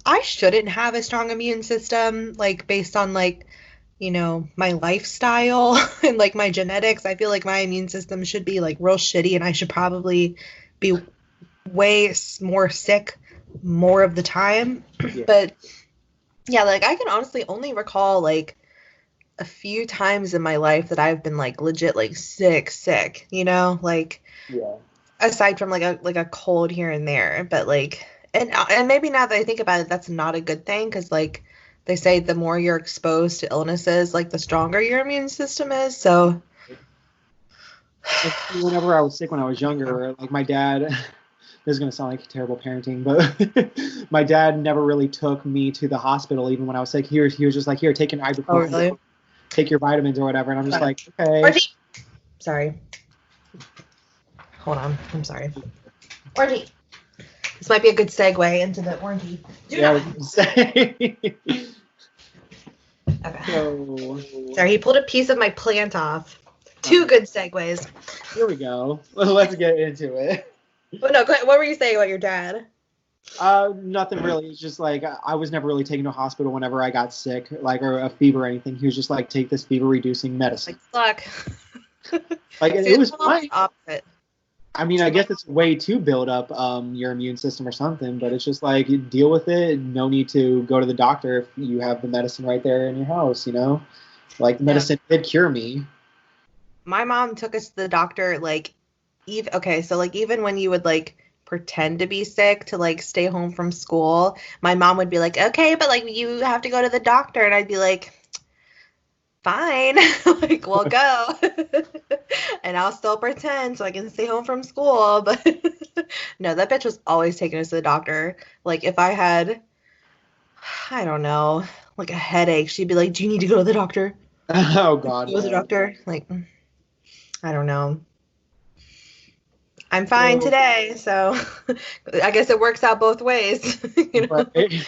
I shouldn't have a strong immune system, like based on like, my lifestyle and like my genetics. I feel like my immune system should be like real shitty and I should probably be more sick more of the time. Yeah. But yeah, like I can honestly only recall like a few times in my life that I've been like legit like sick, like Yeah. aside from like a cold here and there, but like and maybe now that I think about it, that's not a good thing because like they say the more you're exposed to illnesses, like the stronger your immune system is. So Like, whenever I was sick when I was younger, like my dad, this is going to sound like terrible parenting, but my dad never really took me to the hospital even when I was sick. He was just like, here, take an oh ibuprofen, really? take your vitamins or whatever. And I'm just like, okay. Orgy. Sorry. Hold on. I'm sorry. Orgy. This might be a good segue into the orgy. Yeah, I was gonna say. Okay. So, Sorry, he pulled a piece of my plant off. Two good segues. Here we go. Let's get into it. But no, go ahead. What were you saying about your dad? Nothing really. It's just like I was never really taken to a hospital whenever I got sick, like or a fever or anything. He was just like, take this fever reducing medicine. Like, suck. Like See, it was fine. opposite. I mean, I guess it's a way to build up your immune system or something, but it's just like you deal with it. No need to go to the doctor if you have the medicine right there in your house. Like medicine did cure me. My mom took us to the doctor like even when you would like pretend to be sick to like stay home from school, my mom would be like, okay, but like you have to go to the doctor, and I'd be like, fine, like we'll go. And I'll still pretend so I can stay home from school. But no, that bitch was always taking us to the doctor. Like if I had, I don't know, like a headache, she'd be like, do you need to go to the doctor? Oh God. Go to the doctor? Like, I don't know. I'm fine today, so I guess it works out both ways. Right.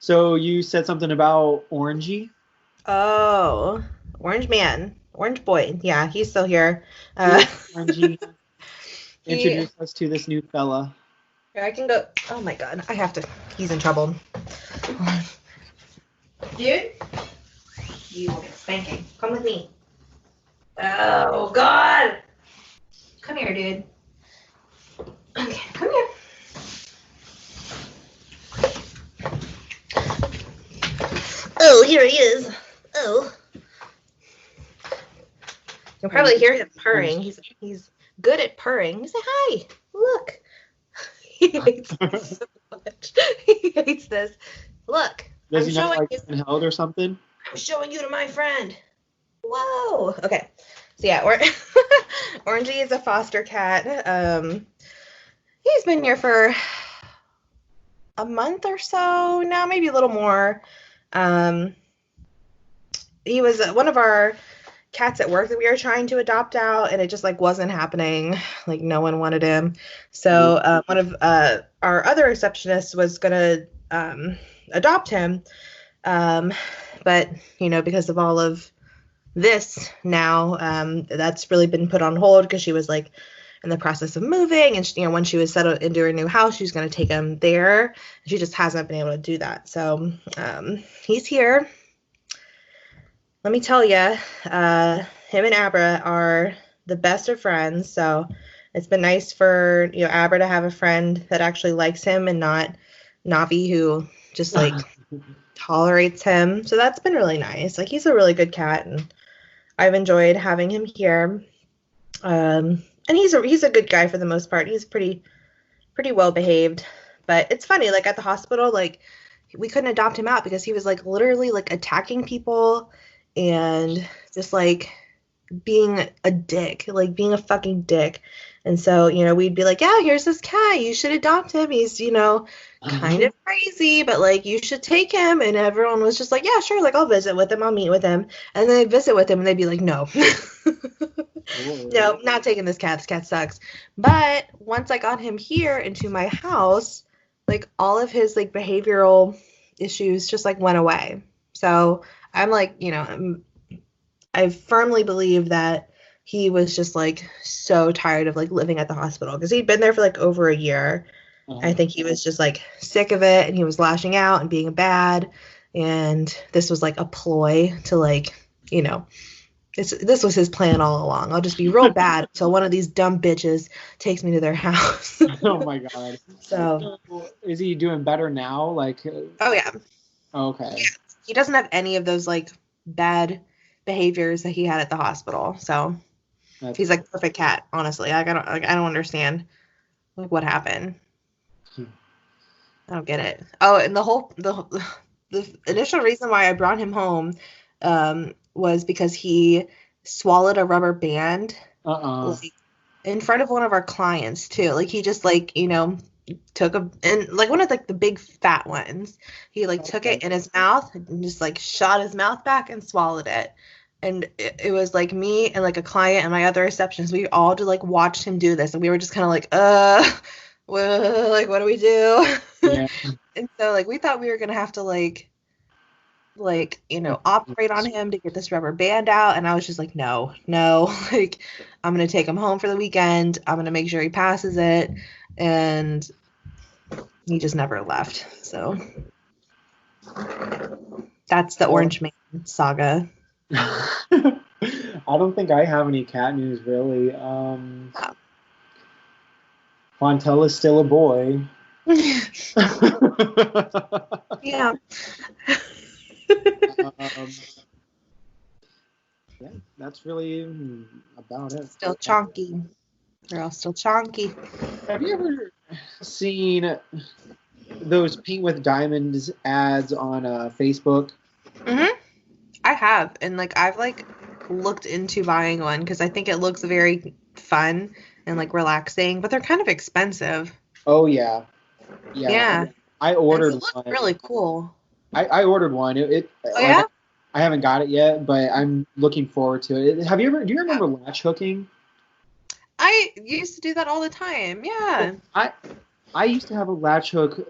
So you said something about Orangey? Oh, Orange Man, Orange Boy. Yeah, he's still here. Orangey introduced us to this new fella. I can go. Oh my God, I have to. He's in trouble. Dude, you will get spanking. Come with me. Oh God. Come here, dude. Okay, come here. Oh, here he is. Oh. You'll probably hear him purring. He's good at purring. You say, hi, look. He hates this so much. He hates this. Look. Does he not like being held or something? I'm showing you to my friend. Whoa. Okay. So yeah, Orangey is a foster cat. He's been here for a month or so now, maybe a little more. He was one of our cats at work that we were trying to adopt out, and it just like wasn't happening. Like no one wanted him. So one of our other receptionists was gonna adopt him, but because of all of this now, that's really been put on hold because she was like in the process of moving, and when she was settled into her new house, she was going to take him there. She just hasn't been able to do that. So he's here. Let me tell you, him and Abra are the best of friends. So it's been nice for Abra to have a friend that actually likes him and not Navi, who just like tolerates him. So that's been really nice. Like he's a really good cat, and I've enjoyed having him here. And he's a good guy for the most part. He's pretty well behaved. But it's funny, like at the hospital, like we couldn't adopt him out because he was like literally like attacking people and just like being a dick, like being a fucking dick. And so, we'd be like, yeah, here's this cat. You should adopt him. He's, kind of crazy, but like you should take him. And everyone was just like, yeah, sure. Like I'll visit with him. I'll meet with him. And then they'd visit with him and they'd be like, no, no, not taking this cat. This cat sucks. But once I got him here into my house, like all of his like behavioral issues just like went away. So I'm like, I firmly believe that he was just like so tired of like living at the hospital because he'd been there for like over a year. I think he was just like sick of it, and he was lashing out and being bad, and this was like a ploy to like, you know, this was his plan all along. I'll just be real bad until one of these dumb bitches takes me to their house. Oh my God. So is he doing better now? Like, oh yeah. okay. Yeah. He doesn't have any of those like bad behaviors that he had at the hospital. So he's like perfect cat, honestly. I don't understand like what happened. I don't get it. Oh, and the initial reason why I brought him home was because he swallowed a rubber band like in front of one of our clients too. Like he just like, you know, took and like one of like the big fat ones. He like took it in his mouth and just like shot his mouth back and swallowed it. And it was like me and like a client and my other receptionists. We all just like watched him do this, and we were just kind of like, well, like what do we do? Yeah. And so like we thought we were gonna have to like you know, operate on him to get this rubber band out, and I was just like, no, like I'm gonna take him home for the weekend. I'm gonna make sure he passes it, and he just never left. So that's the Orange Man saga. I don't think I have any cat news really. Fontel is still a boy. Yeah. Yeah, that's really about it. Still chonky. They're all still chonky. Have you ever seen those Pink with Diamonds ads on Facebook? Mm-hmm. I have, and like I've like looked into buying one because I think it looks very fun and like relaxing, but they're kind of expensive. Oh yeah. I ordered it one. Really cool. I ordered one. Yeah? I haven't got it yet, but I'm looking forward to it. Do you remember latch hooking? I used to do that all the time. Yeah. I used to have a latch hook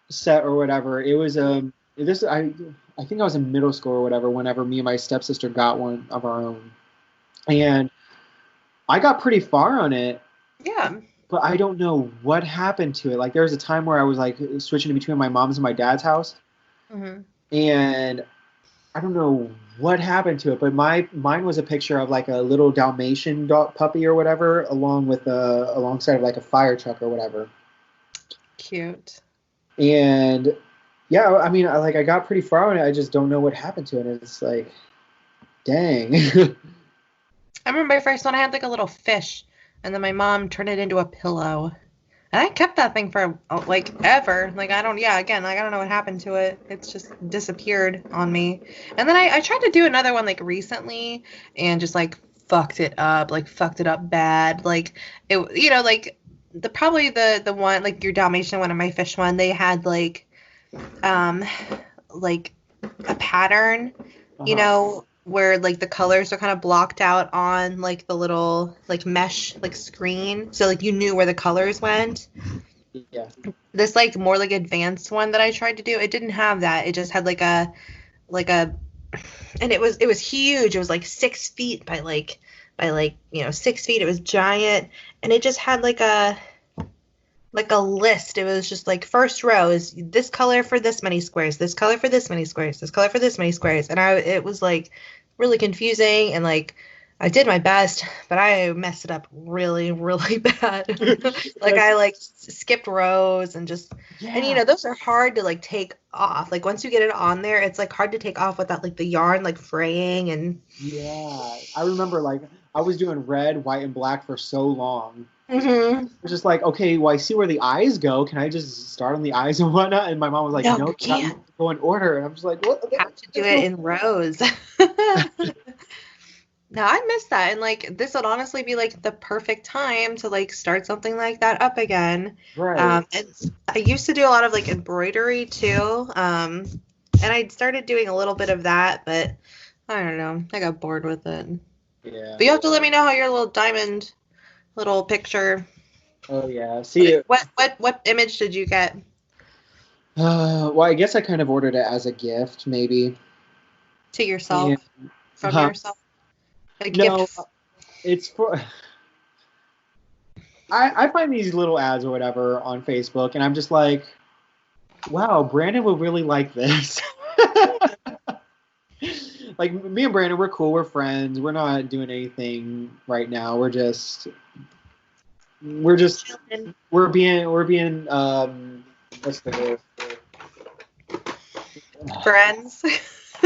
set or whatever. It was I think I was in middle school or whatever whenever me and my stepsister got one of our own. And I got pretty far on it. Yeah. But I don't know what happened to it. Like there was a time where I was like switching between my mom's and my dad's house. Mm-hmm. And I don't know what happened to it, but mine was a picture of like a little Dalmatian dog puppy or whatever, alongside of like a fire truck or whatever. Cute. And yeah, I mean, I got pretty far on it. I just don't know what happened to it. And it's like, dang. I remember my first one. I had like a little fish, and then my mom turned it into a pillow. And I kept that thing for like ever. Like I don't know what happened to it. It's just disappeared on me. And then I tried to do another one like recently and just like fucked it up bad. Like it, you know, like the one like your Dalmatian one and my fish one, they had like a pattern, you know, where like the colors are kind of blocked out on like the little like mesh like screen, so like you knew where the colors went. Yeah. This like more like advanced one that I tried to do, it didn't have that. It just had like a and it was huge. It was like 6 feet by 6 feet. It was giant, and it just had like a list. It was just like first row is this color for this many squares, this color for this many squares, this color for this many squares. And it was like really confusing, and like I did my best, but I messed it up really, really bad. Like I like skipped rows and just, and you know, those are hard to like take off. Like once you get it on there, it's like hard to take off without like the yarn like fraying. And yeah, I remember like I was doing red, white, and black for so long. Mm-hmm. It was just like, okay, well, I see where the eyes go. Can I just start on the eyes and whatnot? And my mom was like, no, you can't. Go in order. And I'm just like, what? You have to do it in rows. No, I miss that. And like this would honestly be like the perfect time to like start something like that up again. Right. And I used to do a lot of like embroidery too. And I started doing a little bit of that, but I don't know. I got bored with it. Yeah. But you have to let me know how your little diamond little picture. Oh yeah. See, what image did you get? Well, I guess I kind of ordered it as a gift, maybe. To yourself? And, from yourself? No, it's for. I find these little ads or whatever on Facebook, and I'm just like, wow, Brandon would really like this. Like, me and Brandon, we're cool, we're friends, we're not doing anything right now. We're being what's the word? Friends.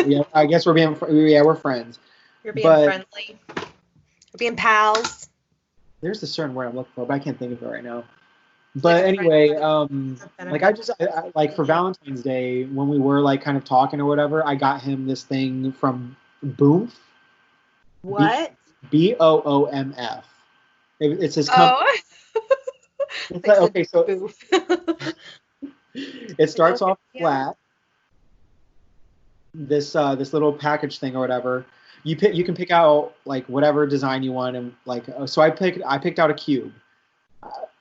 Yeah, I guess we're friends. You're being But friendly. You're being pals. there's a certain word I'm looking for, but I can't think of it right now. But anyway, like like for Valentine's Day, when we were like kind of talking or whatever, I got him this thing from Boomf. What? BOOMF. It's his company. It's like, okay, so it starts off flat. This little package thing or whatever. You can pick out like whatever design you want, and like so I picked out a cube.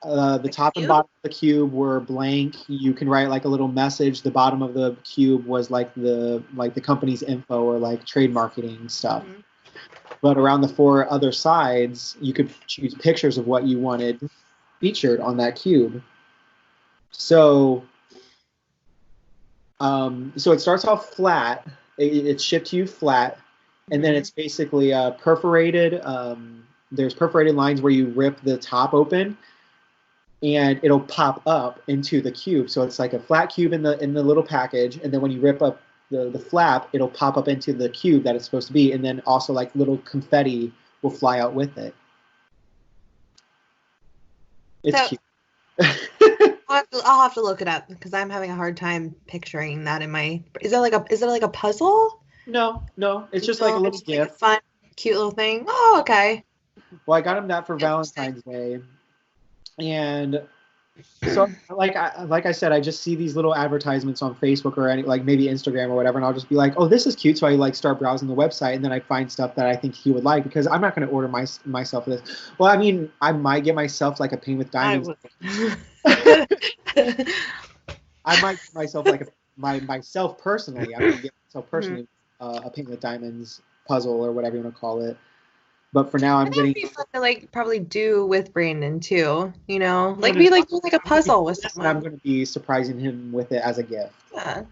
The top and bottom of the cube were blank. You can write like a little message. The bottom of the cube was like the company's info or like trade marketing stuff. Mm-hmm. But around the 4 other sides, you could choose pictures of what you wanted featured on that cube. So it starts off flat. It's shipped to you flat, and then it's basically perforated. There's perforated lines where you rip the top open, and it'll pop up into the cube. So it's like a flat cube in the little package, and then when you rip up the flap, it'll pop up into the cube that it's supposed to be, and then also like little confetti will fly out with it. It's cute. I'll have to look it up because I'm having a hard time picturing that in my. Is it like a puzzle? No, it's just like a little gift. Like a fun, cute little thing. Oh, okay. Well, I got him that for Valentine's Day, and so like I said, I just see these little advertisements on Facebook or like maybe Instagram or whatever, and I'll just be like, oh, this is cute. So I like start browsing the website, and then I find stuff that I think he would like, because I'm not going to order myself this. Well, I mean, I might get myself like a Paint with Diamonds. I might get myself like myself personally. I'm going to get myself personally a Paint with Diamonds puzzle or whatever you want to call it. But for now, I'm getting. It'd be fun to like probably do with Brandon too. You know, like we like do like a puzzle with someone. I'm going to be surprising him with it as a gift. Yeah,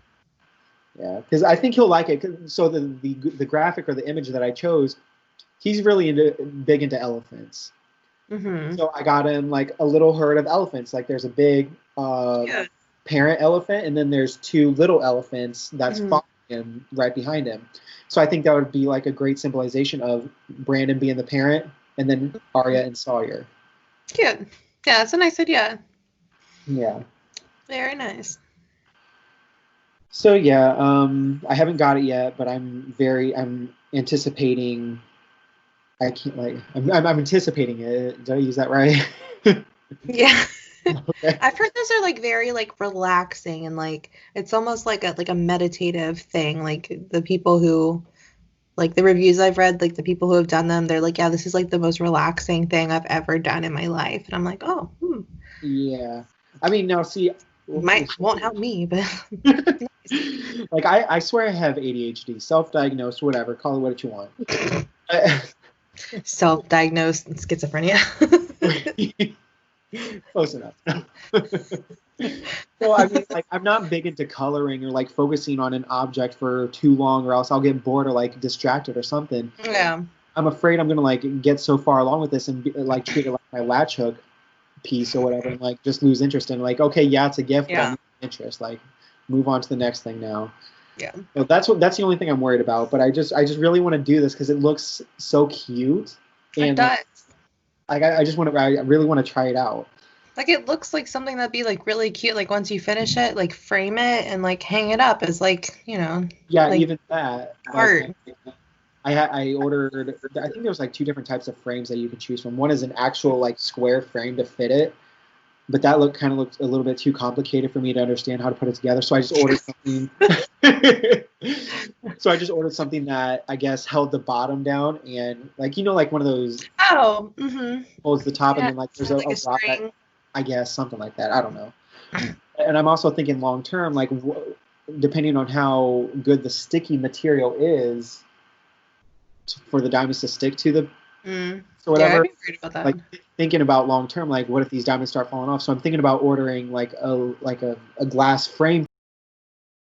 because I think he'll like it. So the graphic or the image that I chose, he's really big into elephants. Mm-hmm. So I got him like a little herd of elephants. Like there's a big parent elephant, and then there's 2 little elephants that's following him right behind him. So I think that would be like a great symbolization of Brandon being the parent, and then Arya and Sawyer. Cute. Yeah, that's a nice idea. Yeah. Very nice. So yeah, I haven't got it yet, but I'm anticipating. I'm anticipating it. Did I use that right? Yeah. Okay. I've heard those are like very like relaxing, and like it's almost like a meditative thing. Like the people who, like the reviews I've read, like the people who have done them, they're like, yeah, this is like the most relaxing thing I've ever done in my life. And I'm like, oh. Yeah. I mean, now see. Won't help me, but. Like I swear I have ADHD, self-diagnosed, whatever, call it what you want. Self-diagnosed schizophrenia. Close enough. So I mean, like, I'm not big into coloring or like focusing on an object for too long, or else I'll get bored or like distracted or something. Yeah. I'm afraid I'm gonna like get so far along with this and like treat it like my latch hook piece or whatever, and like just lose interest in like, okay, yeah, it's a gift, but I lose interest. Like, move on to the next thing now. Yeah. So that's the only thing I'm worried about. But I just really want to do this because it looks so cute. And it does. I really want to try it out. Like, it looks like something that'd be like really cute. Like, once you finish it, like frame it and like hang it up as like, you know. Yeah, like, even that. Art. I ordered. I think there's like 2 different types of frames that you can choose from. One is an actual like square frame to fit it, but that looked a little bit too complicated for me to understand how to put it together. So I just ordered something. So I just ordered something that I guess held the bottom down and like, you know, like one of those. Oh. Mm-hmm. Holds the top, and then like there's like a string. I guess something like that. I don't know. And I'm also thinking long term, like depending on how good the sticky material is for the diamonds to stick to the So whatever. Yeah, I'd be worried about that. Like thinking about long term, like what if these diamonds start falling off? So I'm thinking about ordering like a glass frame